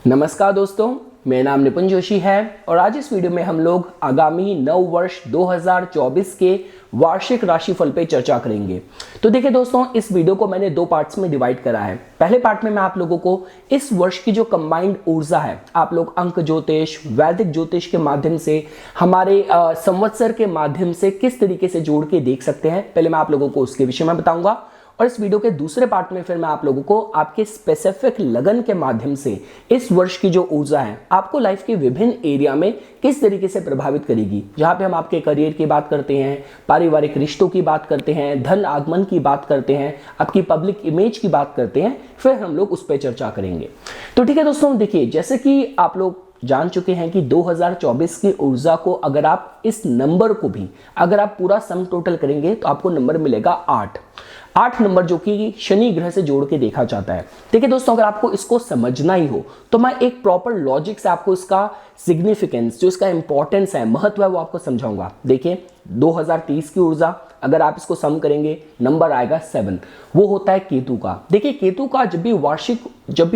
नमस्कार दोस्तों, मेरा नाम निपुण जोशी है और आज इस वीडियो में हम लोग आगामी नव वर्ष 2024 के वार्षिक राशिफल पे चर्चा करेंगे। तो देखिए दोस्तों, इस वीडियो को मैंने दो पार्ट्स में डिवाइड करा है। पहले पार्ट में मैं आप लोगों को इस वर्ष की जो कंबाइंड ऊर्जा है, आप लोग अंक ज्योतिष, वैदिक ज्योतिष के माध्यम से, हमारे संवत्सर के माध्यम से किस तरीके से जोड़ के देख सकते हैं, पहले मैं आप लोगों को उसके विषय में बताऊंगा। और इस वीडियो के दूसरे पार्ट में फिर मैं आप लोगों को आपके स्पेसिफिक लगन के माध्यम से इस वर्ष की जो ऊर्जा है आपको लाइफ के विभिन्न एरिया में किस तरीके से प्रभावित करेगी। जहां पे हम आपके करियर की बात करते हैं, पारिवारिक रिश्तों की बात करते हैं, धन आगमन की बात करते हैं, आपकी पब्लिक इमेज की बात करते हैं, फिर हम लोग उस पर चर्चा करेंगे। तो ठीक है दोस्तों, देखिए जैसे कि आप लोग जान चुके हैं कि 2024 की ऊर्जा को अगर आप इस नंबर को भी अगर आप पूरा सम टोटल करेंगे तो आपको नंबर मिलेगा 8 नंबर, जो कि शनि ग्रह से जोड़ के देखा जाता है। देखिए दोस्तों, अगर आपको इसको समझना ही हो तो मैं एक प्रॉपर लॉजिक से आपको इसका सिग्निफिकेंस, जो इसका इंपॉर्टेंस है, महत्व है, वो आपको समझाऊंगा। देखिए 2023 की ऊर्जा अगर आप इसको सम करेंगे नंबर आएगा 7। वो होता है केतु का। देखिए केतु का जब भी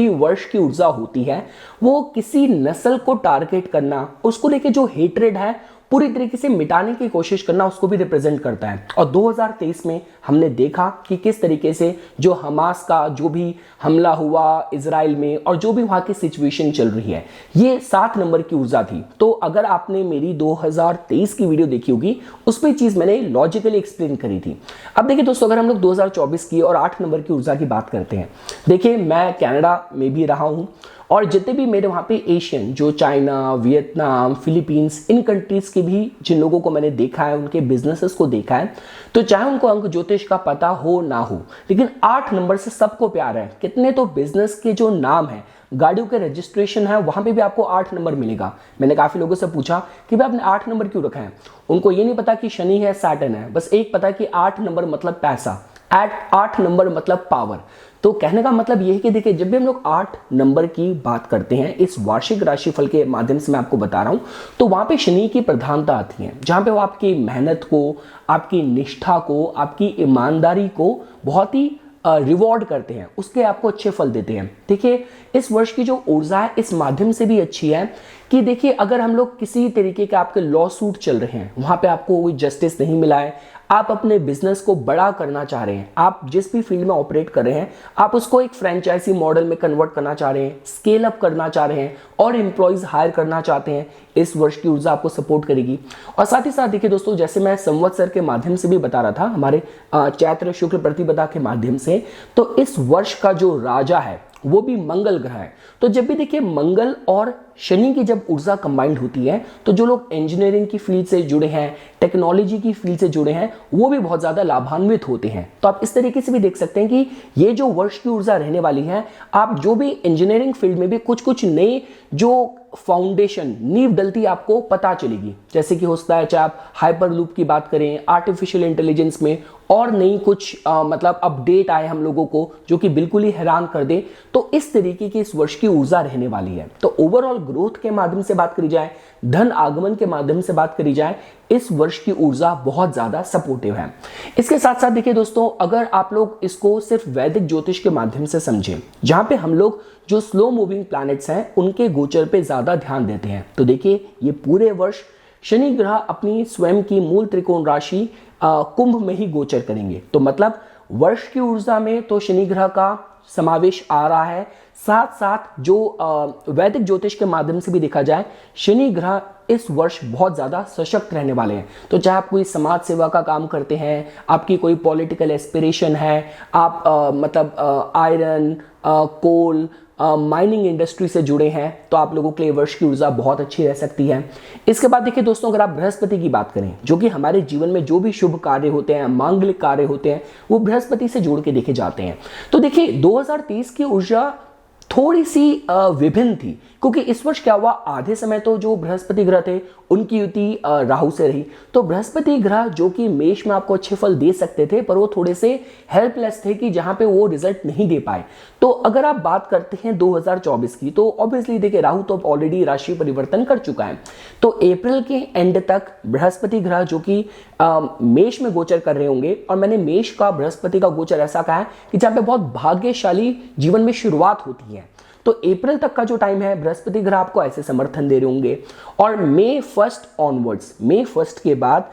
वर्ष की ऊर्जा होती है, वो किसी नस्ल को टारगेट करना, उसको लेके जो हेट्रेड है पूरी तरीके से मिटाने की कोशिश करना, उसको भी रिप्रेजेंट करता है। और 2023 में हमने देखा कि किस तरीके से जो हमास का जो भी हमला हुआ इजराइल में और जो भी वहां की सिचुएशन चल रही है, ये 7 नंबर की ऊर्जा थी। तो अगर आपने मेरी 2023 की वीडियो देखी होगी, उस पर चीज मैंने लॉजिकली एक्सप्लेन करी थी। अब देखिए दोस्तों, अगर हम लोग 2024 की और 8 नंबर की ऊर्जा की बात करते हैं, देखिए मैं कनाडा में भी रहा हूं और जितने भी मेरे वहाँ पे एशियन, जो चाइना, वियतनाम, फिलीपींस, इन कंट्रीज के भी जिन लोगों को मैंने देखा है, उनके बिजनेसेस को देखा है, तो चाहे उनको अंक ज्योतिष का पता हो ना हो, लेकिन 8 नंबर से सबको प्यार है। कितने तो बिजनेस के जो नाम है, गाड़ियों के रजिस्ट्रेशन है, वहां पे भी आपको 8 नंबर मिलेगा। मैंने काफी लोगों से पूछा कि भाई आपने 8 नंबर क्यों रखा है। उनको ये नहीं पता कि शनि है, सैटर्न है, बस एक पता कि 8 नंबर मतलब पैसा, 8 नंबर मतलब पावर। तो कहने का मतलब यह है कि देखिए जब भी हम लोग 8 नंबर की बात करते हैं, इस वार्षिक राशिफल के माध्यम से मैं आपको बता रहा हूं, तो वहां पे शनि की प्रधानता आती है, जहां पे वो आपकी मेहनत को, आपकी निष्ठा को, आपकी ईमानदारी को बहुत ही रिवॉर्ड करते हैं, उसके आपको अच्छे फल देते हैं। देखिए इस वर्ष की जो ऊर्जा है इस माध्यम से भी अच्छी है कि देखिए अगर हम लोग किसी तरीके के आपके लॉ सूट चल रहे हैं, वहां पे आपको कोई जस्टिस नहीं मिला है, आप अपने बिजनेस को बड़ा करना चाह रहे हैं, आप जिस भी फील्ड में ऑपरेट कर रहे हैं, आप उसको एक फ्रेंचाइजी मॉडल में कन्वर्ट करना चाह रहे हैं, स्केल अप करना चाह रहे हैं और एम्प्लॉइज हायर करना चाहते हैं, इस वर्ष की ऊर्जा आपको सपोर्ट करेगी। और साथ ही साथ देखिए दोस्तों, जैसे मैं संवत्सर के माध्यम से भी बता रहा था, हमारे चैत्र शुक्ल प्रतिपदा के माध्यम से, तो इस वर्ष का जो राजा है वो भी मंगल ग्रह है। तो जब भी देखिए मंगल और शनि की जब ऊर्जा कंबाइंड होती है, तो जो लोग इंजीनियरिंग की फील्ड से जुड़े हैं, टेक्नोलॉजी की फील्ड से जुड़े हैं, वो भी बहुत ज्यादा लाभान्वित होते हैं। तो आप इस तरीके से भी देख सकते हैं कि ये जो वर्ष की ऊर्जा रहने वाली है, आप जो भी इंजीनियरिंग फील्ड में भी कुछ नए जो फाउंडेशन, नींव डलती आपको पता चलेगी। जैसे कि होता है, चाहे आप हाइपर लूप की बात करें, आर्टिफिशियल इंटेलिजेंस में और नई कुछ मतलब अपडेट आए हम लोगों को जो कि बिल्कुल ही हैरान कर दे। तो इस तरीके की इस वर्ष की ऊर्जा रहने वाली है। तो ओवरऑल ग्रोथ के माध्यम से बात करी जाए, धन आगमन के माध्यम से बात करी जाए, इस वर्ष की ऊर्जा बहुत ज्यादा सपोर्टिव है। इसके साथ साथ देखिए दोस्तों, अगर आप लोग इसको सिर्फ वैदिक ज्योतिष के माध्यम से समझें, जहां पे हम लोग जो स्लो मूविंग प्लैनेट्स हैं उनके गोचर पे ज्यादा ध्यान देते हैं, तो देखिए ये पूरे वर्ष शनि ग्रह अपनी स्वयं की मूल त्रिकोण राशि कुंभ में ही गोचर करेंगे। तो मतलब वर्ष की ऊर्जा में तो शनि ग्रह का समावेश आ रहा है, साथ साथ जो वैदिक ज्योतिष के माध्यम से भी देखा जाए, शनि ग्रह इस वर्ष बहुत ज्यादा सशक्त रहने वाले हैं। तो चाहे आप कोई समाज सेवा का काम करते हैं, आपकी कोई पॉलिटिकल एस्पिरेशन है, आप मतलब आयरन, कोल, माइनिंग इंडस्ट्री से जुड़े हैं, तो आप लोगों के लिए वर्ष की ऊर्जा बहुत अच्छी रह सकती है। इसके बाद देखिए दोस्तों, अगर आप बृहस्पति की बात करें, जो कि हमारे जीवन में जो भी शुभ कार्य होते हैं, मांगलिक कार्य होते हैं, वो बृहस्पति से जोड़ के देखे जाते हैं। तो देखिए 2023 की ऊर्जा थोड़ी सी विभिन्न थी, क्योंकि इस वर्ष क्या हुआ, आधे समय तो जो बृहस्पति ग्रह थे उनकी युति राहु से रही। तो बृहस्पति ग्रह जो कि मेष में आपको अच्छे फल दे सकते थे, पर वो थोड़े से हेल्पलेस थे कि जहां पे वो रिजल्ट नहीं दे पाए। तो अगर आप बात करते हैं 2024 की, तो ऑब्वियसली देखिए राहु तो ऑलरेडी राशि परिवर्तन कर चुका है। तो अप्रैल के एंड तक बृहस्पति ग्रह जो कि मेष में गोचर कर रहे होंगे, और मैंने मेष का बृहस्पति का गोचर ऐसा कहा है कि जहां पे बहुत भाग्यशाली जीवन में शुरुआत होती है। तो अप्रैल तक का जो टाइम है बृहस्पति ग्रह आपको ऐसे समर्थन दे रहे होंगे, और मई 1 ऑनवर्ड्स, मई 1 के बाद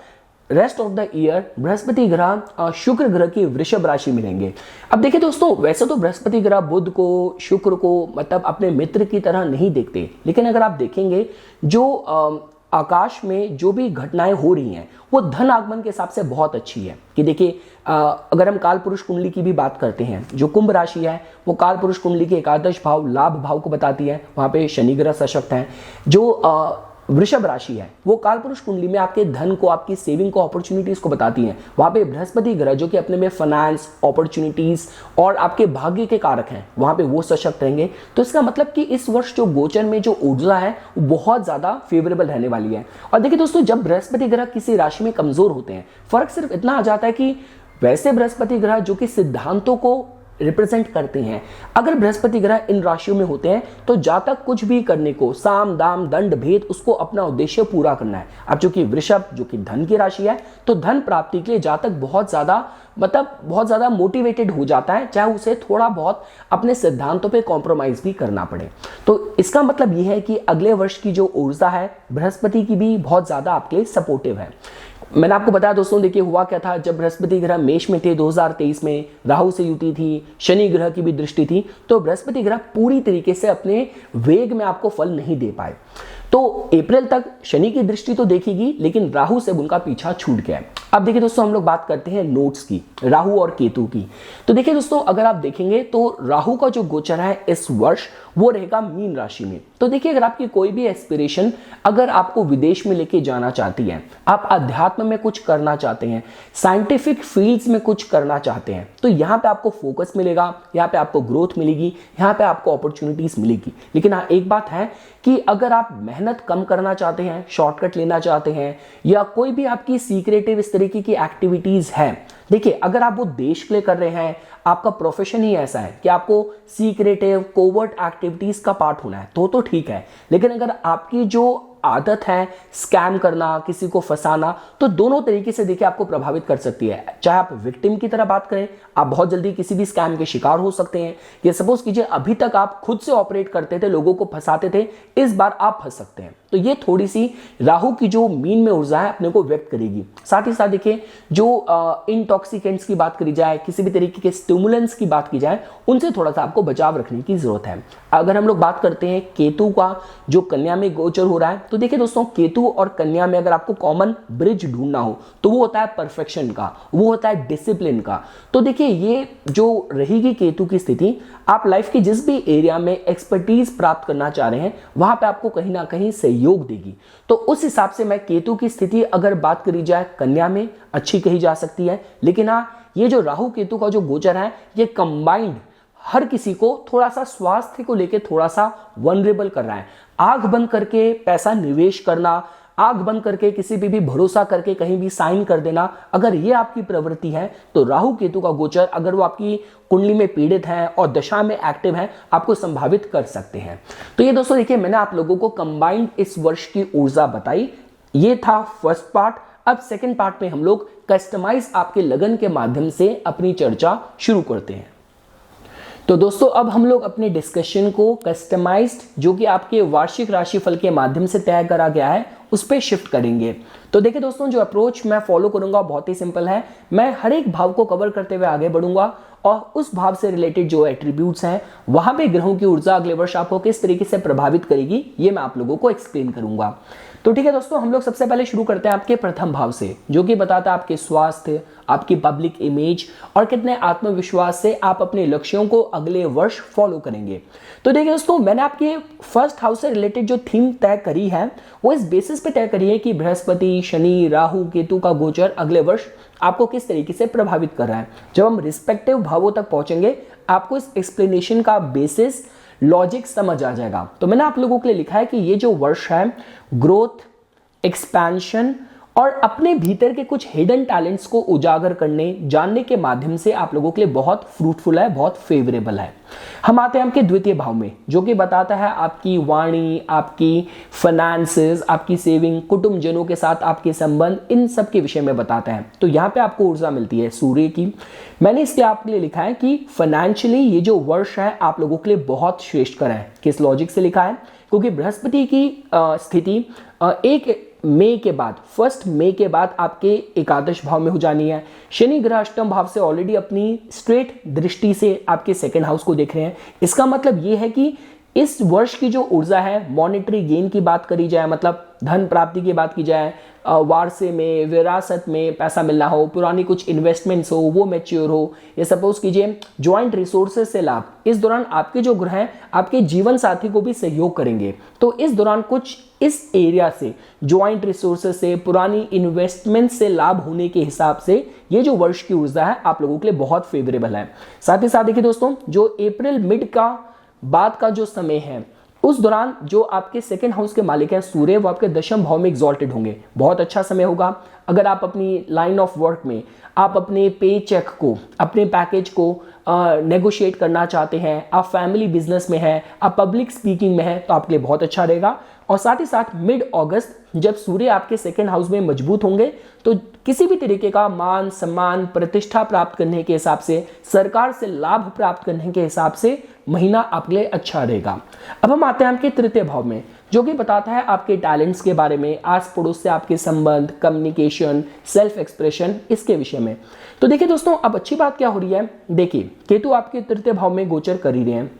rest of the year Brihaspati ग्रह शुक्र ग्रह की वृषभ राशि में रहेंगे। अब देखिए दोस्तों, वैसे तो बृहस्पति ग्रह बुध को, शुक्र को मतलब अपने मित्र की तरह नहीं देखते, लेकिन अगर आप देखेंगे जो आकाश में जो भी घटनाएं हो रही हैं वो धन आगमन के हिसाब से बहुत अच्छी है। कि देखिए अगर हम काल पुरुष कुंडली की भी बात करते हैं, जो कुंभ राशि है वो काल पुरुष कुंडली के एकादश भाव लाभ भाव को बताती है, वहां पे शनि ग्रह सशक्त है। जो वृषभ राशि है वो कालपुरुष कुंडली में आपके धन को, आपकी सेविंग को, अपॉर्चुनिटीज को बताती हैं। वहां पे बृहस्पति ग्रह जो कि अपने में फाइनेंस, अपॉर्चुनिटीज और आपके भाग्य के कारक हैं, वहां पे वो सशक्त रहेंगे। तो इसका मतलब कि इस वर्ष जो गोचर में जो ऊर्जा है वो बहुत ज्यादा फेवरेबल रहने वाली है। और देखिए दोस्तों, जब बृहस्पति ग्रह किसी राशि में कमजोर होते हैं, फर्क सिर्फ इतना आ जाता है कि वैसे बृहस्पति ग्रह जो कि सिद्धांतों को रिप्रेजेंट करते हैं, अगर बृहस्पति ग्रह इन राशियों में होते हैं तो जातक कुछ भी करने को, साम दाम दंड भेद, उसको अपना उद्देश्य पूरा करना है। अब चूंकि वृषभ जो कि धन की राशि है, तो धन प्राप्ति के लिए जातक बहुत ज्यादा मोटिवेटेड हो जाता है, चाहे उसे थोड़ा बहुत अपने सिद्धांतों पे कॉम्प्रोमाइज भी करना पड़े। तो इसका मतलब यह है कि अगले वर्ष की जो ऊर्जा है बृहस्पति की भी बहुत ज्यादा आपके लिए सपोर्टिव है। मैंने आपको बताया दोस्तों, देखिए हुआ क्या था, जब बृहस्पति ग्रह मेष में थे 2023 में, राहु से युति थी, शनि ग्रह की भी दृष्टि थी, तो बृहस्पति ग्रह पूरी तरीके से अपने वेग में आपको फल नहीं दे पाए। तो अप्रैल तक शनि की दृष्टि तो देखेगी, लेकिन राहु से उनका पीछा छूट गया है। अब देखिए दोस्तों, हम लोग बात करते हैं नोट्स की, राहु और केतु की। तो देखिए दोस्तों, अगर आप देखेंगे तो राहु का जो गोचर है इस वर्ष वो रहेगा मीन राशि में। तो देखिए, अगर आपकी कोई भी एस्पिरेशन, अगर आपको विदेश में लेके जाना चाहती है, आप अध्यात्म में कुछ करना चाहते हैं, साइंटिफिक फील्ड्स में कुछ करना चाहते हैं, तो यहाँ पे आपको फोकस मिलेगा, यहाँ पे आपको ग्रोथ मिलेगी, यहाँ पे आपको अपॉर्चुनिटीज मिलेगी। लेकिन हाँ, एक बात है कि अगर आप मेहनत कम करना चाहते हैं, शॉर्टकट लेना चाहते हैं, या कोई भी आपकी सीक्रेटिव इस तरीके की एक्टिविटीज है, देखिए अगर आप वो देश के लिए कर रहे हैं, आपका प्रोफेशन ही ऐसा है कि आपको सीक्रेटिव कोवर्ट एक्टिविटीज का पार्ट होना है, तो ठीक है। लेकिन अगर आपकी जो आदत है स्कैम करना, किसी को फंसाना, तो दोनों तरीके से देखिए आपको प्रभावित कर सकती है। चाहे आप विक्टिम की तरह बात करें, आप बहुत जल्दी किसी भी स्कैम के शिकार हो सकते हैं। ये सपोज कीजिए अभी तक आप खुद से ऑपरेट करते थे, लोगों को फंसाते थे, इस बार आप फंस सकते हैं। तो ये थोड़ी सी राहु की जो मीन में ऊर्जा है अपने को व्यक्त करेगी। साथ ही साथ देखिए, जो इंटॉक्सिकेंट्स की बात करी जाए, किसी भी तरीके के स्टिमुलेंट्स की बात की जाए, उनसे थोड़ा सा आपको बचाव रखने की जरूरत है। अगर हम लोग बात करते हैं केतु का, जो कन्या में गोचर हो रहा है, तो देखिए दोस्तों, केतु और कन्या में अगर आपको कॉमन ब्रिज ढूंढना हो तो वो होता है परफेक्शन का, वो होता है डिसिप्लिन का। तो देखिए, ये जो रहेगी केतु की स्थिति, आप लाइफ के जिस भी एरिया में एक्सपर्टीज प्राप्त करना चाह रहे हैं, वहां पे आपको कहीं ना कहीं सहयोग देगी। तो उस हिसाब से मैं केतु की स्थिति अगर बात करी जाए कन्या में अच्छी कही जा सकती है। लेकिन हाँ, ये जो राहु केतु का जो गोचर है, ये कंबाइंड हर किसी को थोड़ा सा स्वास्थ्य को लेके थोड़ा सा वनरेबल कर रहा है। आंख बंद करके पैसा निवेश करना, आंख बंद करके किसी पे भी भरोसा करके कहीं भी साइन कर देना, अगर ये आपकी प्रवृत्ति है, तो राहु केतु का गोचर अगर वो आपकी कुंडली में पीड़ित हैं और दशा में एक्टिव हैं, आपको संभावित कर सकते हैं। तो ये दोस्तों देखिए, मैंने आप लोगों को कंबाइंड इस वर्ष की ऊर्जा बताई। ये था फर्स्ट पार्ट। अब सेकंड पार्ट में हम लोग कस्टमाइज आपके लगन के माध्यम से अपनी चर्चा शुरू करते हैं। तो दोस्तों, अब हम लोग अपने डिस्कशन को कस्टमाइज्ड, जो कि आपके वार्षिक राशिफल के माध्यम से तय करा गया है, उस पर शिफ्ट करेंगे। तो देखिए दोस्तों, जो अप्रोच मैं फॉलो करूंगा बहुत ही सिंपल है। मैं हर एक भाव को कवर करते हुए आगे बढ़ूंगा और उस भाव से रिलेटेड जो एट्रीब्यूट्स हैं, वहां पे ग्रहों की ऊर्जा अगले वर्ष आपको किस तरीके से प्रभावित करेगी, ये मैं आप लोगों को एक्सप्लेन करूंगा। तो ठीक है दोस्तों, हम लोग सबसे पहले शुरू करते हैं आपके प्रथम भाव से, जो कि बताता है आपके स्वास्थ्य, आपकी पब्लिक इमेज और कितने आत्मविश्वास से आप अपने लक्ष्यों को अगले वर्ष फॉलो करेंगे। तो देखिए दोस्तों, मैंने आपके फर्स्ट हाउस से रिलेटेड जो थीम तय करी है, वो इस बेसिस पे तय करी है कि बृहस्पति, शनि, राहु, केतु का गोचर अगले वर्ष आपको किस तरीके से प्रभावित कर रहा है। जब हम रिस्पेक्टिव भावों तक पहुंचेंगे, आपको इस एक्सप्लेनेशन का बेसिस, लॉजिक समझ आ जाएगा। तो मैंने आप लोगों के लिए लिखा है कि ये जो वर्ष है, ग्रोथ, एक्सपेंशन और अपने भीतर के कुछ हिडन टैलेंट्स को उजागर करने जानने के माध्यम से आप लोगों के लिए बहुत फ्रूटफुल है, बहुत फेवरेबल है। हम आते हैं आपके द्वितीय भाव में, जो कि बताता है आपकी वाणी, आपकी फाइनेंसेस, आपकी सेविंग, कुटुंबजनों के साथ आपके संबंध, इन सब के विषय में बताता है। तो यहाँ पे आपको ऊर्जा मिलती है सूर्य की। मैंने इसलिए आपके लिए लिखा है कि फाइनेंशियली ये जो वर्ष है आप लोगों के लिए बहुत श्रेष्ठकर है। किस लॉजिक से लिखा है? क्योंकि बृहस्पति की स्थिति 1 मई के बाद आपके एकादश भाव में हो जानी है। शनि ग्रह अष्टम भाव से ऑलरेडी अपनी स्ट्रेट दृष्टि से आपके सेकंड हाउस को देख रहे हैं। इसका मतलब ये है कि इस वर्ष की जो ऊर्जा है, मॉनेटरी गेन की बात करी जाए, मतलब धन प्राप्ति की बात की जाए, वारसे में, विरासत में पैसा मिलना हो, पुरानी कुछ इन्वेस्टमेंट्स हो वो मैच्योर हो, या सपोज कीजिए ज्वाइंट रिसोर्सेज से लाभ, इस दौरान आपके जो ग्रह हैं आपके जीवन साथी को भी सहयोग करेंगे। तो इस दौरान कुछ इस एरिया से, ज्वाइंट रिसोर्सेज से, पुरानी इन्वेस्टमेंट से लाभ होने के हिसाब से ये जो वर्ष की ऊर्जा है आप लोगों के लिए बहुत फेवरेबल है। साथ ही साथ देखिए दोस्तों, जो अप्रैल मिड का बाद का जो समय है उस दौरान जो आपके सेकंड हाउस के मालिक हैं सूर्य, वो आपके दशम भाव में एग्जॉल्टेड होंगे। बहुत अच्छा समय होगा। अगर आप अपनी लाइन ऑफ वर्क में आप अपने पे चेक को, अपने पैकेज को नेगोशिएट करना चाहते हैं, आप फैमिली बिजनेस में हैं, आप पब्लिक स्पीकिंग में हैं, तो आपके लिए बहुत अच्छा रहेगा। और साथ ही साथ मिड अगस्त जब सूर्य आपके सेकंड हाउस में मजबूत होंगे तो किसी भी तरीके का मान सम्मान, प्रतिष्ठा प्राप्त करने के हिसाब से, सरकार से लाभ प्राप्त करने के हिसाब से महीना आपके लिए अच्छा रहेगा। अब हम आते हैं आपके तृतीय भाव में, जो कि बताता है आपके टैलेंट्स के बारे में, आस पड़ोस से आपके संबंध, कम्युनिकेशन, सेल्फ एक्सप्रेशन, इसके विषय में। तो देखिए दोस्तों, अब अच्छी बात क्या हो रही है, देखिए केतु आपके तृतीय भाव में गोचर कर ही रहे हैं,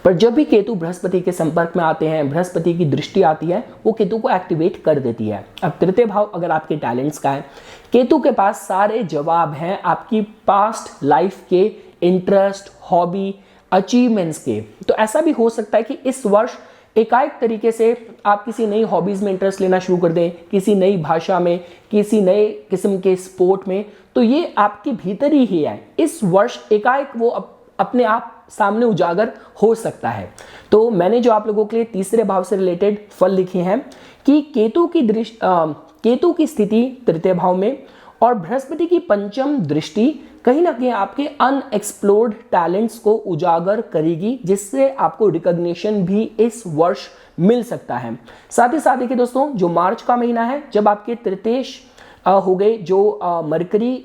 पर जब भी केतु बृहस्पति के संपर्क में आते हैं, बृहस्पति की दृष्टि आती है, वो केतु को एक्टिवेट कर देती है। अब तृतीय भाव अगर आपके टैलेंट्स का है, केतु के पास सारे जवाब हैं आपकी पास्ट लाइफ के, इंटरेस्ट, हॉबी, अचीवमेंट्स के। तो ऐसा भी हो सकता है कि इस वर्ष एकाएक तरीके से आप किसी नई हॉबीज में इंटरेस्ट लेना शुरू कर दें, किसी नई भाषा में, किसी नए किस्म के स्पोर्ट में। तो ये आपके भीतर ही है, इस वर्ष एकाएक वो अपने आप सामने उजागर हो सकता है। तो मैंने जो आप लोगों के लिए तीसरे भाव से रिलेटेड फल लिखे हैं कि केतु की स्थिति तृतीय भाव में और बृहस्पति की पंचम दृष्टि कहीं ना कहीं आपके अनएक्सप्लोर्ड टैलेंट्स को उजागर करेगी, जिससे आपको रिकॉग्निशन भी इस वर्ष मिल सकता है। साथ ही साथ देखिए दोस्तों, जो मार्च का महीना है, जब आपके तृतीयेश हो गए जो मरकरी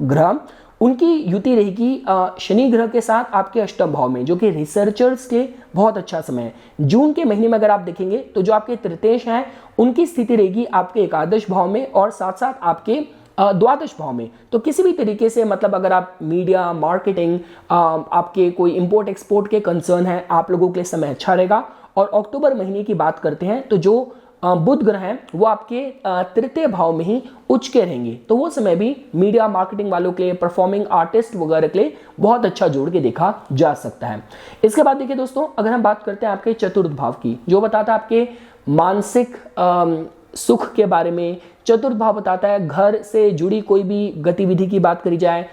ग्रह, उनकी युति रहेगी शनि ग्रह के साथ आपके अष्टम भाव में, जो कि रिसर्चर्स के बहुत अच्छा समय है। जून के महीने में अगर आप देखेंगे तो जो आपके तृतीयेश हैं उनकी स्थिति रहेगी आपके एकादश भाव में और साथ साथ आपके द्वादश भाव में। तो किसी भी तरीके से, मतलब अगर आप मीडिया, मार्केटिंग, आपके कोई इंपोर्ट एक्सपोर्ट के कंसर्न है, आप लोगों के लिए समय अच्छा रहेगा। और अक्टूबर महीने की बात करते हैं तो जो बुध ग्रह हैं वो आपके तृतीय भाव में ही उच्च के रहेंगे। तो वो समय भी मीडिया मार्केटिंग वालों के लिए, परफॉर्मिंग आर्टिस्ट वगैरह के लिए बहुत अच्छा जोड़ के देखा जा सकता है। इसके बाद देखिए दोस्तों, अगर हम बात करते हैं आपके चतुर्थ भाव की, जो बताता है आपके मानसिक सुख के बारे में। चतुर्थ भाव बताता है घर से जुड़ी कोई भी गतिविधि की बात करी जाए,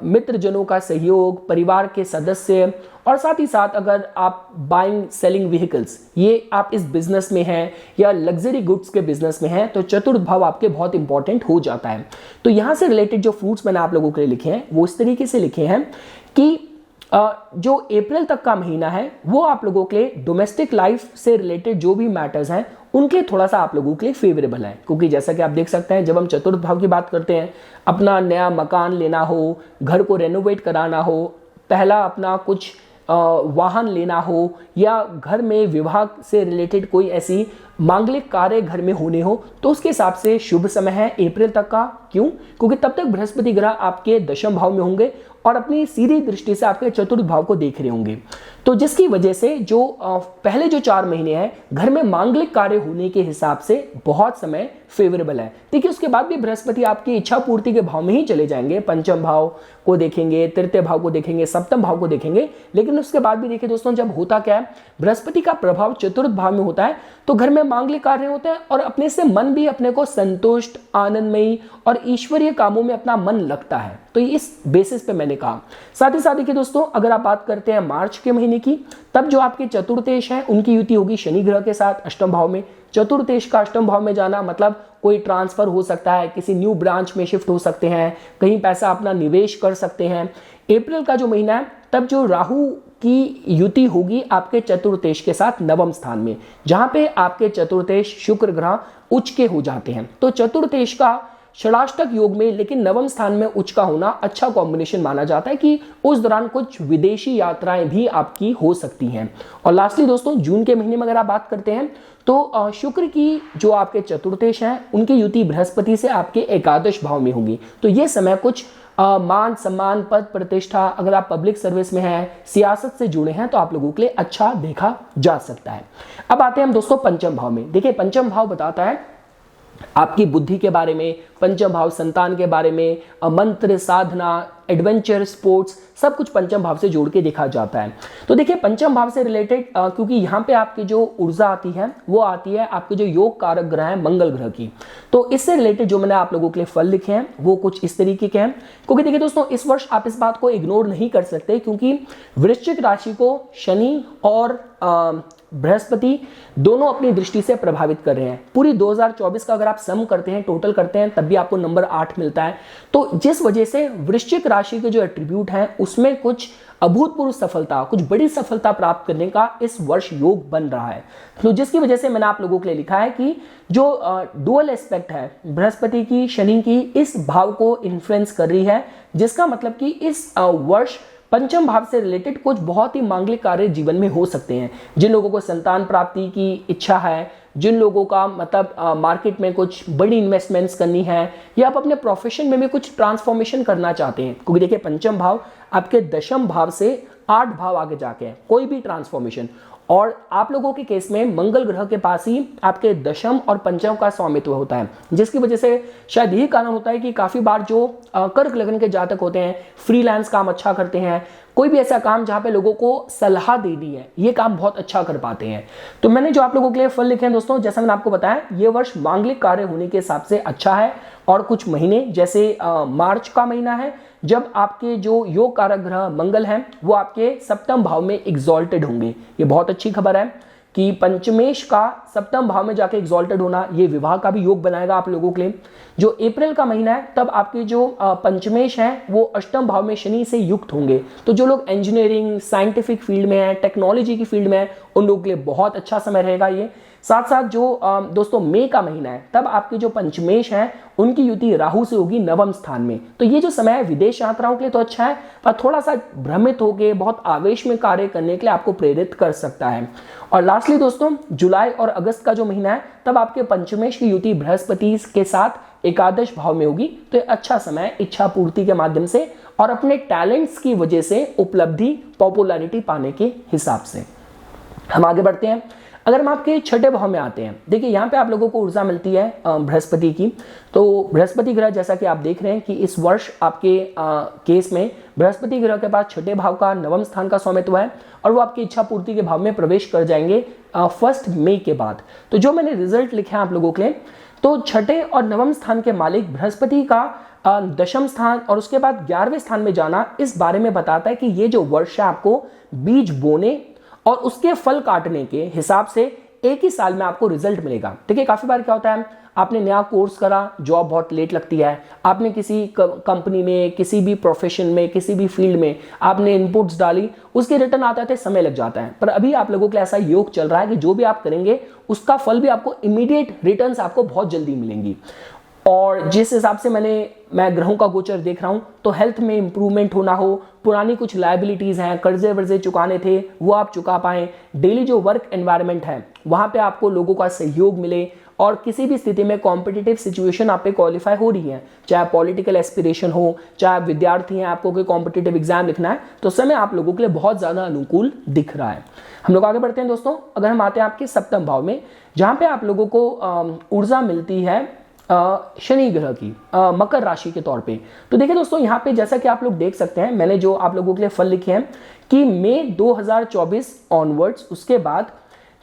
मित्रजनों का सहयोग, परिवार के सदस्य, और साथ ही साथ अगर आप बाइंग सेलिंग व्हीकल्स, ये आप इस बिजनेस में हैं या लग्जरी गुड्स के बिजनेस में हैं, तो चतुर्थ भाव आपके बहुत इंपॉर्टेंट हो जाता है। तो यहां से रिलेटेड जो फ्रूट्स मैंने आप लोगों के लिए लिखे हैं वो इस तरीके से लिखे हैं कि जो अप्रैल तक का महीना है वो आप लोगों के लिए डोमेस्टिक लाइफ से रिलेटेड जो भी मैटर्स हैं उनके थोड़ा सा आप लोगों के लिए फेवरेबल है। क्योंकि जैसा कि आप देख सकते हैं, जब हम चतुर्थ भाव की बात करते हैं, अपना नया मकान लेना हो, घर को रेनोवेट कराना हो, पहला अपना कुछ वाहन लेना हो, या घर में विवाह से रिलेटेड कोई ऐसी मांगलिक कार्य घर में होने हो, तो उसके हिसाब से शुभ समय है अप्रैल तक का। क्यों? क्योंकि तब तक बृहस्पति ग्रह आपके दशम भाव में होंगे और अपनी सीधी दृष्टि से आपके चतुर्थ भाव को देख रहे होंगे। तो जिसकी वजह से जो पहले जो 4 महीने हैं घर में मांगलिक कार्य होने के हिसाब से बहुत समय फेवरेबल है। देखिए उसके बाद भी बृहस्पति आपकी इच्छा पूर्ति के भाव में ही चले जाएंगे, पंचम भाव को देखेंगे, तृतीय भाव को देखेंगे, सप्तम भाव को देखेंगे। लेकिन उसके बाद भी देखिए दोस्तों, जब होता क्या है, बृहस्पति का प्रभाव चतुर्थ भाव में होता है तो घर में मांगलिक कार्य होते हैं और अपने से मन भी अपने को संतुष्ट, आनंदमयी और ईश्वरीय कामों में अपना मन लगता है। तो इस बेसिस पे मैंने कहा। साथ ही साथ देखिए दोस्तों, अगर आप बात करते हैं मार्च के महीने की, तब जो आपके चतुर्थेश हैं उनकी युति होगी शनि ग्रह के साथ अष्टम भाव में। चतुर्थेश का अष्टम भाव में जाना मतलब कोई ट्रांसफर हो सकता है, किसी न्यू ब्रांच में शिफ्ट हो सकते हैं, कहीं पैसा अपना निवेश कर सकते हैं। अप्रैल का जो महीना है तब जो राहु की युति होगी आपके चतुर्थेश के साथ नवम स्थान में, जहां पे आपके चतुर्थेश शुक्र ग्रह उच्च के हो जाते हैं। तो चतुर्थेश का षडाष्टक योग में लेकिन नवम स्थान में उच्च का होना अच्छा कॉम्बिनेशन माना जाता है कि उस दौरान कुछ विदेशी यात्राएं भी आपकी हो सकती हैं। और लास्टली दोस्तों, जून के महीने में अगर आप बात करते हैं तो शुक्र की जो आपके चतुर्थेश हैं उनकी युति बृहस्पति से आपके एकादश भाव में होगी। तो ये समय कुछ मान सम्मान, पद प्रतिष्ठा, अगर आप पब्लिक सर्विस में हैं, सियासत से जुड़े हैं, तो आप लोगों के लिए अच्छा देखा जा सकता है। अब आते हैं हम दोस्तों पंचम भाव में। देखिए पंचम भाव बताता है आपकी बुद्धि के बारे में, पंचम भाव संतान के बारे में, मंत्र साधना, एडवेंचर, स्पोर्ट्स, सब कुछ पंचम भाव से जोड़ के देखा जाता है। तो देखिए पंचम भाव से रिलेटेड क्योंकि यहाँ पे आपकी जो ऊर्जा आती है वो आती है आपके जो योग कारक ग्रह है मंगल ग्रह की। तो इससे रिलेटेड जो मैंने आप लोगों के लिए फल लिखे हैं वो कुछ इस तरीके के हैं। क्योंकि देखिए दोस्तों, इस वर्ष आप इस बात को इग्नोर नहीं कर सकते क्योंकि वृश्चिक राशि को शनि और बृहस्पति दोनों अपनी दृष्टि से प्रभावित कर रहे हैं। पूरी 2024 का अगर आप सम करते हैं, टोटल करते हैं, तब भी आपको नंबर 8 मिलता है। तो जिस वजह से वृश्चिक राशि के जो एट्रीब्यूट हैं उसमें कुछ अभूतपूर्व सफलता, कुछ बड़ी सफलता प्राप्त करने का इस वर्ष योग बन रहा है। तो जिसकी वजह से मैंने आप लोगों के लिए लिखा है कि जो डुअल एस्पेक्ट है बृहस्पति की, शनि की, इस भाव को इन्फ्लुएंस कर रही है, जिसका मतलब कि इस वर्ष पंचम भाव से रिलेटेड कुछ बहुत ही मांगलिक कार्य जीवन में हो सकते हैं। जिन लोगों को संतान प्राप्ति की इच्छा है, जिन लोगों का मतलब मार्केट में कुछ बड़ी इन्वेस्टमेंट्स करनी है, या आप अपने प्रोफेशन में भी कुछ ट्रांसफॉर्मेशन करना चाहते हैं, क्योंकि देखिए पंचम भाव आपके दशम भाव से 8 भाव आगे जाके है, कोई भी ट्रांसफॉर्मेशन। और आप लोगों के केस में मंगल ग्रह के पास ही आपके दशम और पंचम का स्वामित्व होता है, जिसकी वजह से शायद यही कारण होता है कि काफी बार जो कर्क लग्न के जातक होते हैं फ्रीलांस काम अच्छा करते हैं, कोई भी ऐसा काम जहां पे लोगों को सलाह देनी है, ये काम बहुत अच्छा कर पाते हैं। तो मैंने जो आप लोगों के लिए फल लिखे हैं दोस्तों, जैसा मैंने आपको बताया, ये वर्ष मांगलिक कार्य होने के हिसाब से अच्छा है। और कुछ महीने जैसे मार्च का महीना है जब आपके जो योग कारक ग्रह मंगल हैं वो आपके सप्तम भाव में एग्जॉल्टेड होंगे। ये बहुत अच्छी खबर है कि पंचमेश का सप्तम भाव में जाके एग्जॉल्टेड होना, ये विवाह का भी योग बनाएगा आप लोगों के लिए। जो अप्रैल का महीना है तब आपके जो पंचमेश हैं वो अष्टम भाव में शनि से युक्त होंगे। तो जो लोग इंजीनियरिंग, साइंटिफिक फील्ड में है, टेक्नोलॉजी की फील्ड में है, उन लोगों के लिए बहुत अच्छा समय रहेगा ये। साथ साथ जो दोस्तों मई का महीना है तब आपके जो पंचमेश हैं उनकी युति राहु से होगी नवम स्थान में। तो ये जो समय है विदेश यात्राओं के लिए तो अच्छा है, पर थोड़ा सा भ्रमित होकर बहुत आवेश में कार्य करने के लिए आपको प्रेरित कर सकता है। और लास्टली दोस्तों, जुलाई और अगस्त का जो महीना है तब आपके पंचमेश की युति बृहस्पति के साथ एकादश भाव में होगी। तो अच्छा समय इच्छा पूर्ति के माध्यम से और अपने टैलेंट्स की वजह से उपलब्धि, पॉपुलैरिटी पाने के हिसाब से। हम आगे बढ़ते हैं। अगर हम आपके छठे भाव में आते हैं, देखिए यहाँ पे आप लोगों को ऊर्जा मिलती है बृहस्पति की। तो बृहस्पति ग्रह जैसा कि आप देख रहे हैं कि इस वर्ष आपके केस में बृहस्पति ग्रह के पास छठे भाव का नवम स्थान का स्वामित्व है और वो आपकी इच्छा पूर्ति के भाव में प्रवेश कर जाएंगे 1 मई के बाद। तो जो मैंने रिजल्ट लिखे हैं आप लोगों के लिए, तो छठे और नवम स्थान के मालिक बृहस्पति का दशम स्थान और उसके बाद 11वें स्थान में जाना इस बारे में बताता है कि ये जो वर्ष है आपको बीज बोने और उसके फल काटने के हिसाब से एक ही साल में आपको रिजल्ट मिलेगा। देखिए काफी बार क्या होता है, आपने नया कोर्स करा, जॉब बहुत लेट लगती है, आपने किसी कंपनी में, किसी भी प्रोफेशन में, किसी भी फील्ड में आपने इनपुट्स डाली, उसके रिटर्न आते आते समय लग जाता है। पर अभी आप लोगों के लिए ऐसा योग चल रहा है कि जो भी आप करेंगे उसका फल भी आपको इमीडिएट रिटर्न्स आपको बहुत जल्दी मिलेंगी। और जिस हिसाब से मैं ग्रहों का गोचर देख रहा हूं, तो हेल्थ में इंप्रूवमेंट होना हो, पुरानी कुछ लायबिलिटीज हैं, कर्जे वर्जे चुकाने थे वो आप चुका पाएं, डेली जो वर्क एनवायरनमेंट है वहां पे आपको लोगों का सहयोग मिले और किसी भी स्थिति में कॉम्पिटिटिव सिचुएशन आप पे क्वालिफाई हो रही है, चाहे पॉलिटिकल एस्पिरेशन हो, चाहे विद्यार्थी हैं, आपको कोई कॉम्पिटिटिव एग्जाम लिखना है, तो समय आप लोगों के लिए बहुत ज्यादा अनुकूल दिख रहा है। हम लोग आगे बढ़ते हैं दोस्तों। अगर हम आते हैं आपके सप्तम भाव में, जहां पे आप लोगों को ऊर्जा मिलती है शनि ग्रह की मकर राशि के तौर पे। तो देखिए दोस्तों, यहाँ पे जैसा कि आप लोग देख सकते हैं, मैंने जो आप लोगों के लिए फल लिखे हैं कि मई 2024 ऑनवर्ड्स, उसके बाद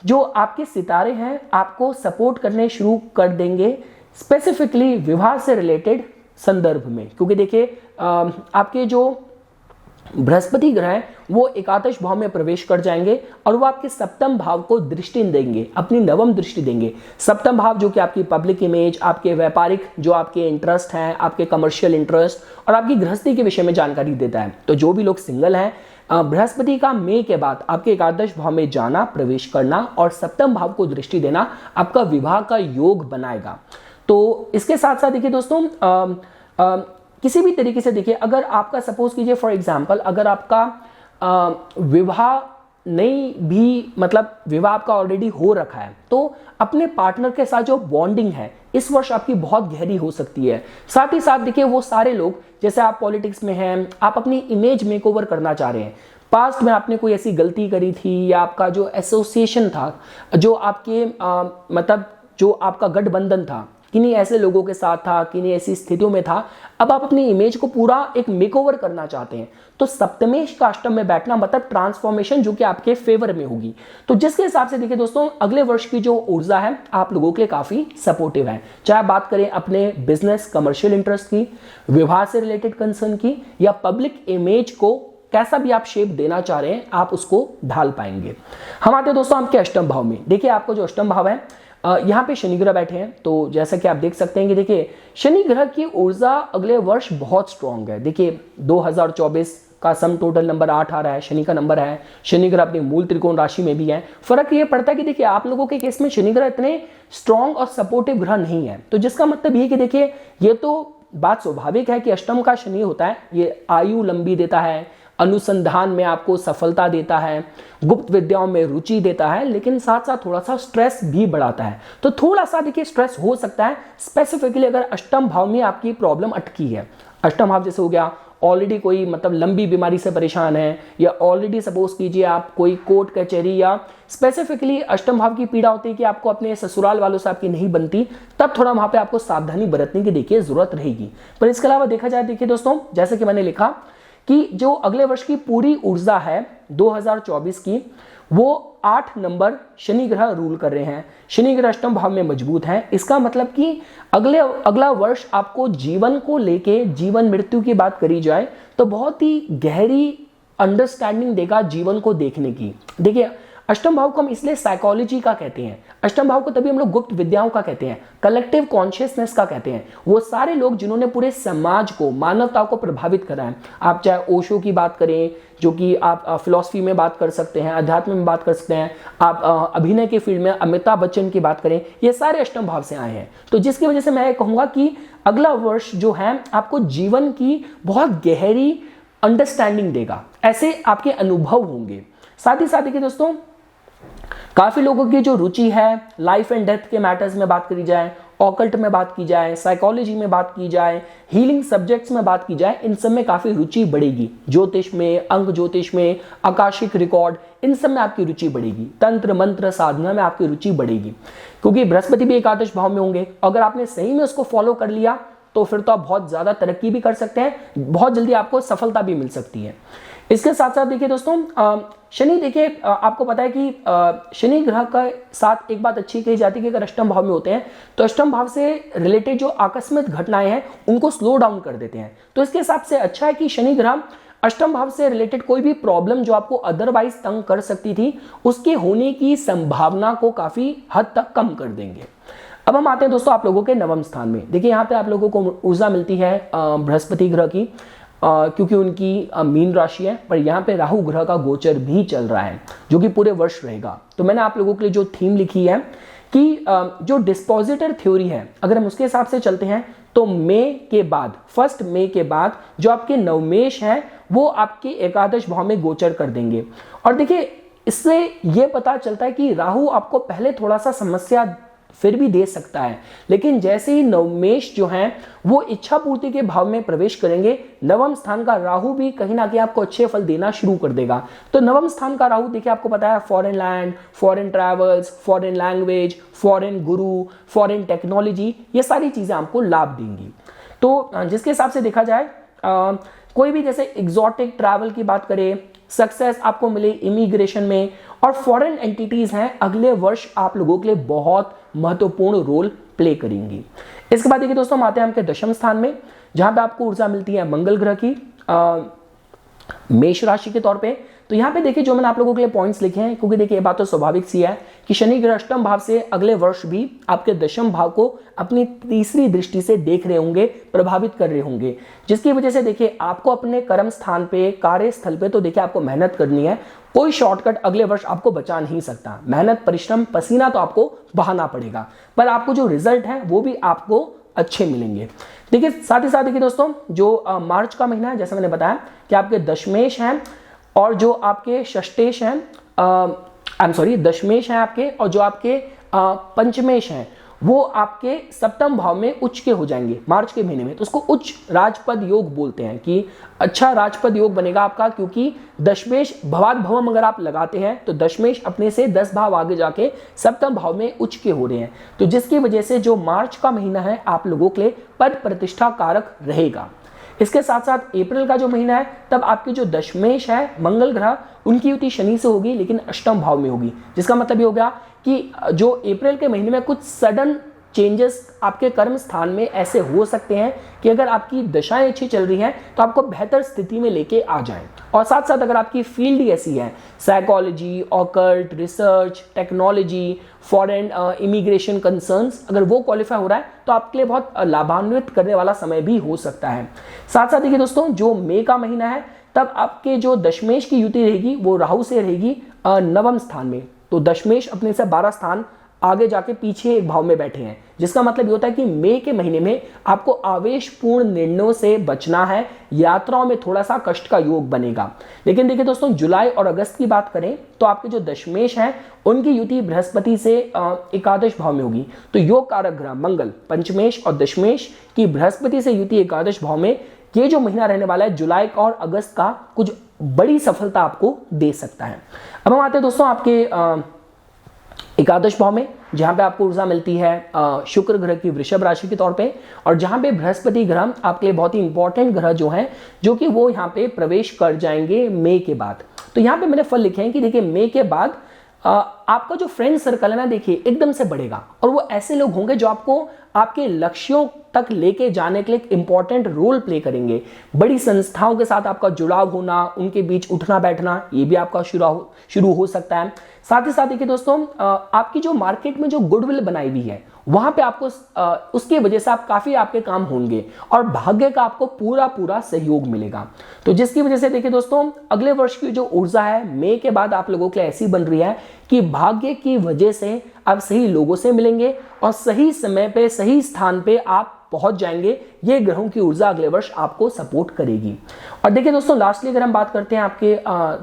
जो आपके सितारे हैं आपको सपोर्ट करने शुरू कर देंगे, स्पेसिफिकली विवाह से रिलेटेड संदर्भ में। क्योंकि देखिए आपके जो बृहस्पति ग्रह है वो एकादश भाव में प्रवेश कर जाएंगे और वो आपके सप्तम भाव को दृष्टि देंगे, अपनी नवम दृष्टि देंगे। सप्तम भाव जो कि आपकी पब्लिक इमेज, आपके व्यापारिक जो आपके इंटरेस्ट हैं, आपके कमर्शियल इंटरेस्ट और आपकी गृहस्थी के विषय में जानकारी देता है। तो जो भी लोग सिंगल हैं, बृहस्पति का मई के बाद आपके एकादश भाव में जाना, प्रवेश करना और सप्तम भाव को दृष्टि देना आपका विवाह का योग बनाएगा। तो इसके साथ साथ देखिए दोस्तों किसी भी तरीके से देखिए, अगर आपका सपोज कीजिए फॉर एग्जांपल अगर आपका विवाह नहीं भी, मतलब विवाह आपका ऑलरेडी हो रखा है, तो अपने पार्टनर के साथ जो बॉन्डिंग है इस वर्ष आपकी बहुत गहरी हो सकती है। साथ ही साथ देखिए वो सारे लोग, जैसे आप पॉलिटिक्स में हैं, आप अपनी इमेज मेकओवर करना चाह रहे हैं, पास्ट में आपने कोई ऐसी गलती करी थी या आपका जो एसोसिएशन था, जो आपके मतलब जो आपका गठबंधन था किन्हीं ऐसे लोगों के साथ था, किन्हीं ऐसी स्थितियों में था, अब आप अपनी इमेज को पूरा एक मेकओवर करना चाहते हैं, तो सप्तमेश का अष्टम में बैठना मतलब ट्रांसफॉर्मेशन जो कि आपके फेवर में होगी। तो जिसके हिसाब से देखिए दोस्तों अगले वर्ष की जो ऊर्जा है आप लोगों के लिए काफी सपोर्टिव है। चाहे आप बात करें अपने बिजनेस कमर्शियल इंटरेस्ट की, विवाह से रिलेटेड कंसर्न की या पब्लिक इमेज को कैसा भी आप शेप देना चाह रहे हैं, आप उसको ढाल पाएंगे। हम आते हैं दोस्तों आपके अष्टम भाव में। देखिए आपको जो अष्टम भाव है यहाँ पे शनि ग्रह बैठे हैं, तो जैसा कि आप देख सकते हैं कि देखिए शनि ग्रह की ऊर्जा अगले वर्ष बहुत स्ट्रांग है। देखिए 2024 का सम टोटल नंबर 8 आ रहा है, शनि का नंबर है, शनि ग्रह अपनी मूल त्रिकोण राशि में भी है। फर्क ये पड़ता है कि देखिए आप लोगों के केस में शनि ग्रह इतने स्ट्रांग और सपोर्टिव ग्रह नहीं है, तो जिसका मतलब ये कि देखिए ये तो बात स्वाभाविक है कि अष्टम का शनि होता है, ये आयु लंबी देता है, अनुसंधान में आपको सफलता देता है, गुप्त विद्याओं में रुचि देता है, लेकिन साथ साथ थोड़ा सा स्ट्रेस भी बढ़ाता है। तो थोड़ा सा देखिए स्ट्रेस हो सकता है, स्पेसिफिकली अगर अष्टम भाव में आपकी प्रॉब्लम अटकी है। अष्टम भाव जैसे हो गया ऑलरेडी कोई मतलब लंबी बीमारी से परेशान है, या ऑलरेडी सपोज कीजिए आप कोई कोर्ट कचहरी, या स्पेसिफिकली अष्टम भाव की पीड़ा होती है कि आपको अपने ससुराल वालों से आपकी नहीं बनती, तब थोड़ा वहां पे आपको सावधानी बरतने की देखिए जरूरत रहेगी। पर इसके अलावा देखा जाए देखिए दोस्तों, जैसे कि मैंने लिखा कि जो अगले वर्ष की पूरी ऊर्जा है 2024 की, वो 8 नंबर शनि ग्रह रूल कर रहे हैं। शनि ग्रह अष्टम भाव में मजबूत है। इसका मतलब कि अगला वर्ष आपको जीवन को लेके, जीवन मृत्यु की बात करी जाए तो बहुत ही गहरी अंडरस्टैंडिंग देगा जीवन को देखने की। देखिए अष्टम भाव को हम इसलिए साइकोलॉजी का कहते हैं, अष्टम भाव को तभी हम लोग गुप्त विद्याओं का कहते हैं, कलेक्टिव कॉन्शियसनेस का कहते हैं। वो सारे लोग जिन्होंने पूरे समाज को, मानवता को प्रभावित करा है। आप चाहे ओशो की बात करें, जो कि आप फिलॉसफी में बात कर सकते हैं, अध्यात्म में बात कर सकते हैं, आप अभिनय के फील्ड में अमिताभ बच्चन की बात करें, ये सारे अष्टम भाव से आए हैं। तो जिसकी वजह से मैं कहूंगा कि अगला वर्ष जो है आपको जीवन की बहुत गहरी अंडरस्टैंडिंग देगा, ऐसे आपके अनुभव होंगे। साथ ही साथ देखिए दोस्तों काफी लोगों की जो रुचि है लाइफ एंड डेथ के मैटर्स में बात करी जाए, ऑकल्ट में बात की जाए, साइकोलॉजी में बात की जाए, हीलिंग सब्जेक्ट्स में बात की जाए, इन सब में काफी रुचि बढ़ेगी। ज्योतिष में, अंक ज्योतिष में, आकाशिक रिकॉर्ड, इन सब में आपकी रुचि बढ़ेगी। तंत्र मंत्र साधना में आपकी रुचि बढ़ेगी, क्योंकि बृहस्पति भी एकादश भाव में होंगे। अगर आपने सही में उसको फॉलो कर लिया तो फिर तो आप बहुत ज्यादा तरक्की भी कर सकते हैं, बहुत जल्दी आपको सफलता भी मिल सकती है। इसके साथ साथ देखिए दोस्तों शनि, देखिए आपको पता है कि शनि ग्रह का साथ एक बात अच्छी कही जाती है कि अगर अष्टम भाव में होते हैं तो अष्टम भाव से रिलेटेड जो आकस्मिक घटनाएं हैं उनको स्लो डाउन कर देते हैं। तो इसके हिसाब से अच्छा है कि शनि ग्रह अष्टम भाव से रिलेटेड कोई भी प्रॉब्लम जो आपको अदरवाइज तंग कर सकती थी उसके होने की संभावना को काफी हद तक कम कर देंगे। अब हम आते हैं दोस्तों आप लोगों के नवम स्थान में। देखिए यहाँ पे आप लोगों को ऊर्जा मिलती है बृहस्पति ग्रह की, क्योंकि उनकी मीन राशि है, पर यहाँ पे राहु ग्रह का गोचर भी चल रहा है जो कि पूरे वर्ष रहेगा। तो मैंने आप लोगों के लिए जो थीम लिखी है कि जो डिस्पोजिटर थ्योरी है, अगर हम उसके हिसाब से चलते हैं तो मई के बाद, 1 मई के बाद जो आपके नवमेश हैं वो आपके एकादश भाव में गोचर कर देंगे। और देखिए इससे ये पता चलता है कि राहु आपको पहले थोड़ा सा समस्या फिर भी दे सकता है, लेकिन जैसे ही नवमेश जो हैं वो इच्छा पूर्ति के भाव में प्रवेश करेंगे, नवम स्थान का राहु भी कहीं ना कहीं आपको अच्छे फल देना शुरू कर देगा। तो नवम स्थान का राहु देखिए आपको पता है foreign land, foreign travels, foreign language, foreign गुरु, फॉरेन टेक्नोलॉजी, ये सारी चीजें आपको लाभ देंगी। तो जिसके हिसाब से देखा जाए कोई भी जैसे एग्जॉटिक ट्रैवल की बात करें, सक्सेस आपको मिले इमिग्रेशन में, और फॉरेन एंटिटीज हैं अगले वर्ष आप लोगों के लिए बहुत महत्वपूर्ण रोल प्ले करेंगी। इसके बाद देखिए दोस्तों हम आते हैं आपके दशम स्थान में, जहां पे आपको ऊर्जा मिलती है मंगल ग्रह की मेष राशि के तौर पे। तो यहाँ पे देखिए जो मैंने आप लोगों के लिए पॉइंट्स लिखे हैं, क्योंकि देखिए ये बात तो स्वाभाविक सी है कि शनि ग्रह अष्टम भाव से अगले वर्ष भी आपके दशम भाव को अपनी तीसरी दृष्टि से देख रहे होंगे, प्रभावित कर रहे होंगे, जिसकी वजह से देखिए आपको अपने कर्म स्थान पे, कार्यस्थल पे तो देखिए आपको मेहनत करनी है। कोई शॉर्टकट अगले वर्ष आपको बचा नहीं सकता। मेहनत, परिश्रम, पसीना तो आपको बहाना पड़ेगा, पर आपको जो रिजल्ट है वो भी आपको अच्छे मिलेंगे। देखिए साथ ही साथ देखिए दोस्तों जो मार्च का महीना है, जैसे मैंने बताया कि आपके दशमेश हैं और जो आपके षष्टेश हैं, दशमेश हैं आपके, और जो आपके पंचमेश हैं वो आपके सप्तम भाव में उच्च के हो जाएंगे मार्च के महीने में। तो उसको उच्च राजपद योग बोलते हैं कि अच्छा राजपद योग बनेगा आपका, क्योंकि दशमेश भवाद भवम अगर आप लगाते हैं तो दशमेश अपने से 10 भाव आगे जाके सप्तम भाव में उच्च के हो रहे हैं। तो जिसकी वजह से जो मार्च का महीना है आप लोगों के लिए पद प्रतिष्ठा कारक रहेगा। इसके साथ साथ अप्रैल का जो महीना है तब आपकी जो दशमेश है मंगल ग्रह, उनकी युति शनि से होगी लेकिन अष्टम भाव में होगी, जिसका मतलब ये हो गया कि जो अप्रैल के महीने में कुछ सडन चेंजेस आपके कर्म स्थान में ऐसे हो सकते हैं कि अगर आपकी दशाएं अच्छी चल रही हैं तो आपको बेहतर स्थिति में लेके आ जाएं। और साथ साथ अगर आपकी फील्ड ही ऐसी है, psychology, occult, research, technology, foreign immigration concerns, अगर वो क्वालिफाई हो रहा है तो आपके लिए बहुत लाभान्वित करने वाला समय भी हो सकता है। साथ साथ देखिए दोस्तों जो मई का महीना है तब आपके जो दशमेश की युति रहेगी वो राहु से रहेगी नवम स्थान में। तो दशमेश अपने से 12 स्थान आगे जाके पीछे एक भाव में बैठे हैं, जिसका मतलब ये होता है कि मई के महीने में आपको आवेशपूर्ण निर्णयों से बचना है, यात्राओं में थोड़ा सा कष्ट का योग बनेगा। लेकिन देखिए दोस्तों जुलाई और अगस्त की बात करें तो आपके जो दशमेश हैं उनकी युति बृहस्पति से एकादश भाव में होगी। तो योग कारक ग्रह मंगल पंचमेश और दशमेश की बृहस्पति से युति एकादश भाव में ये जो महीना रहने वाला है जुलाई का और अगस्त का कुछ बड़ी सफलता आपको दे सकता है। अब हम आते हैं दोस्तों आपके एकादश भाव में, जहां पे आपको ऊर्जा मिलती है शुक्र ग्रह की वृषभ राशि के तौर पे, और जहां पे बृहस्पति ग्रह आपके लिए बहुत ही इंपॉर्टेंट ग्रह जो है, जो कि वो यहाँ पे प्रवेश कर जाएंगे मई के बाद। तो यहाँ पे मैंने फल लिखे हैं कि देखिए मई के बाद आपका जो फ्रेंड सर्कल है ना देखिए एकदम से बढ़ेगा, और वो ऐसे लोग होंगे जो आपको आपके लक्ष्यों तक लेके जाने के लिए एक इंपॉर्टेंट रोल प्ले करेंगे। बड़ी संस्थाओं के साथ आपका जुड़ाव होना, उनके बीच उठना बैठना, ये भी आपका शुरू हो सकता है। साथ ही साथ देखिए दोस्तों आपकी जो मार्केट में जो गुडविल बनाई हुई है वहां पे आपको उसकी वजह से आप काफी आपके काम होंगे और भाग्य का आपको पूरा सहयोग मिलेगा। तो जिसकी वजह से देखिए दोस्तों अगले वर्ष की जो ऊर्जा है मई के बाद आप लोगों के लिए ऐसी बन रही है कि भाग्य की वजह से आप सही लोगों से मिलेंगे और सही समय पे सही स्थान पे आप पहुंच जाएंगे। ये ग्रहों की ऊर्जा अगले वर्ष आपको सपोर्ट करेगी। और देखिए दोस्तों लास्टली अगर हम बात करते हैं आपके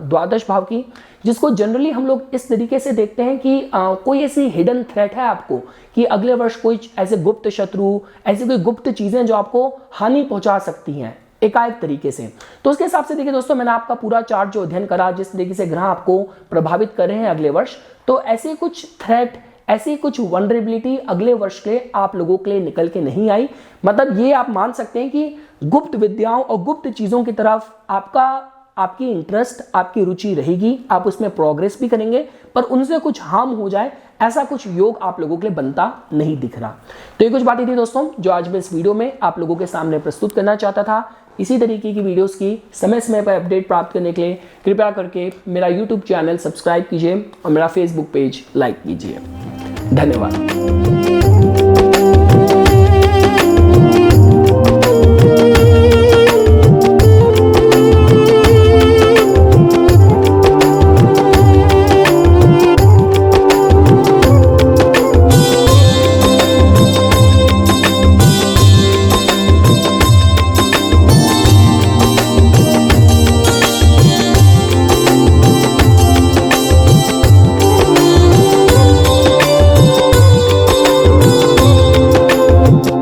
द्वादश भाव की, जिसको जनरली हम लोग इस तरीके से देखते हैं कि कोई ऐसी हिडन थ्रेट है आपको कि अगले वर्ष कोई ऐसे गुप्त शत्रु, ऐसी कोई गुप्त चीजें जो आपको हानि पहुंचा सकती हैं एकाएक तरीके से। तो उसके हिसाब से देखिए दोस्तों मैंने आपका पूरा चार्ट जो अध्ययन करा, जिस तरीके से ग्रह आपको प्रभावित कर रहे हैं अगले वर्ष, तो ऐसे कुछ थ्रेट, ऐसी कुछ वनरेबिलिटी अगले वर्ष के आप लोगों के लिए निकल के नहीं आई। मतलब ये आप मान सकते हैं कि गुप्त विद्याओं और गुप्त चीजों की तरफ आपकी इंटरेस्ट, आपकी रुचि रहेगी, आप उसमें प्रोग्रेस भी करेंगे, पर उनसे कुछ हार्म हो जाए ऐसा कुछ योग आप लोगों के लिए बनता नहीं दिख रहा। तो ये कुछ बातें थी दोस्तों जो आज मैं इस वीडियो में आप लोगों के सामने प्रस्तुत करना चाहता था। इसी तरीके की वीडियोस की समय समय पर अपडेट प्राप्त करने के लिए कृपया करके मेरा यूट्यूब चैनल सब्सक्राइब कीजिए और मेरा फेसबुक पेज लाइक कीजिए। धन्यवाद।